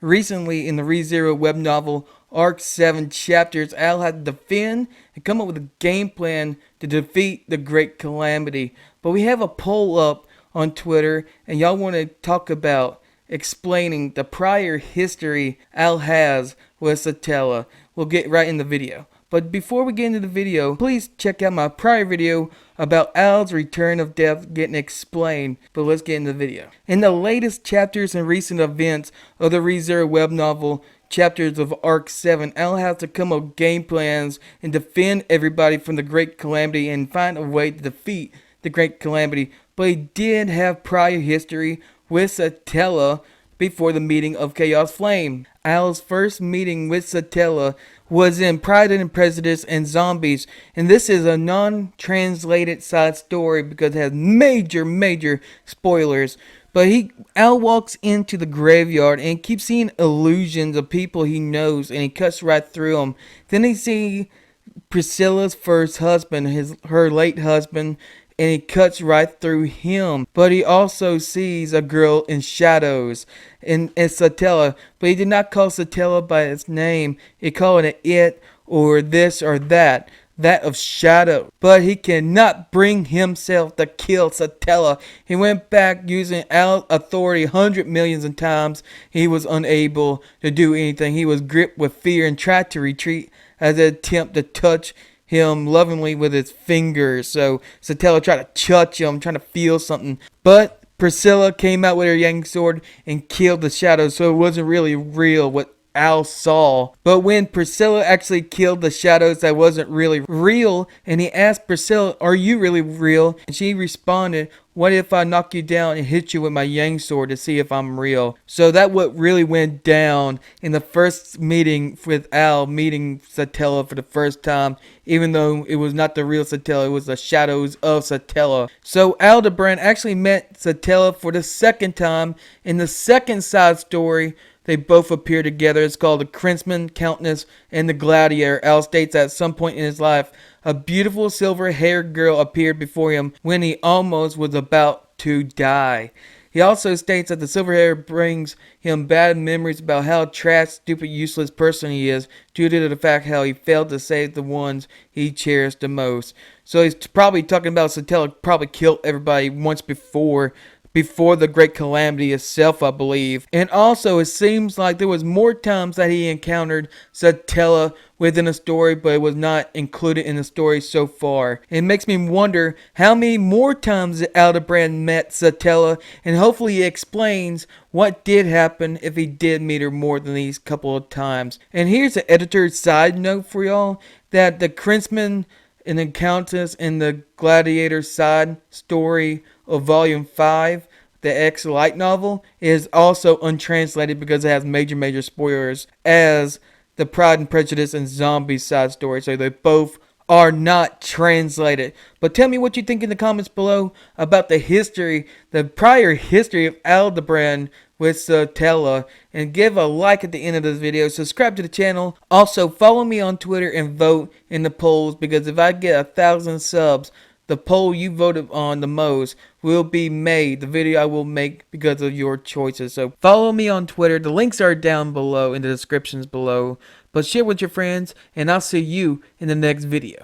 Recently, in the ReZero web novel, Arc 7 chapters, Al had to defend and come up with a game plan to defeat the Great Calamity. But we have a poll up on Twitter, and y'all want to talk about explaining the prior history Al has with Satella. We'll get right in the video. But before we get into the video, please check out my prior video about Al's return of death getting explained. But let's get into the video. In the latest chapters and recent events of the ReZero web novel, chapters of Arc 7, Al has to come up with game plans and defend everybody from the Great Calamity and find a way to defeat the Great Calamity. But he did have prior history with Satella before the meeting of Choasflame. Al's first meeting with Satella was in Pride and Prejudice and Zombies, and this is a non-translated side story because it has major spoilers. But Al walks into the graveyard and keeps seeing illusions of people he knows, and he cuts right through them. Then he sees Priscilla's first husband, her late husband, and he cuts right through him. But he also sees a girl in shadows, and it's Satella. But he did not call Satella by its name. He called it or this or that of shadow. But he cannot bring himself to kill Satella. He went back using Al's authority 100 millions of times. He was unable to do anything. He was gripped with fear and tried to retreat as an attempt to touch him lovingly with his fingers. So Satella tried to touch him, trying to feel something. But Priscilla came out with her yang sword and killed the shadows, so it wasn't really real what Al saw. But when Priscilla actually killed the shadows, that wasn't really real, and he asked Priscilla, "Are you really real?" And she responded, "What if I knock you down and hit you with my yang sword to see if I'm real?" So that what really went down in the first meeting with Al meeting Satella for the first time, even though it was not the real Satella, it was the shadows of Satella. So Aldebaran actually met Satella for the second time in the second side story. They both appear together. It's called The Crimson Countess and the Gladiator. Al states that at some point in his life, a beautiful silver-haired girl appeared before him when he almost was about to die. He also states that the silver hair brings him bad memories about how trash, stupid, useless person he is due to the fact how he failed to save the ones he cherished the most. So he's probably talking about Satella probably killed everybody once before the Great Calamity itself, I believe. And also, it seems like there was more times that he encountered Satella within a story, but it was not included in the story so far. It makes me wonder how many more times Aldebaran met Satella, and hopefully he explains what did happen if he did meet her more than these couple of times. And here's an editor's side note for y'all, that the Crimson and the Countess and the Gladiator side story of Volume 5, the X light novel, is also untranslated because it has major spoilers as the Pride and Prejudice and Zombies side story. So they both are not translated. But tell me what you think in the comments below about the prior history of Aldebaran with Satella, and give a like at the end of this video. Subscribe to the channel. Also follow me on Twitter and vote in the polls, because if I get 1,000 subs, the poll you voted on the most will be made. The video I will make because of your choices. So follow me on Twitter. The links are down below in the descriptions below. But share with your friends, and I'll see you in the next video.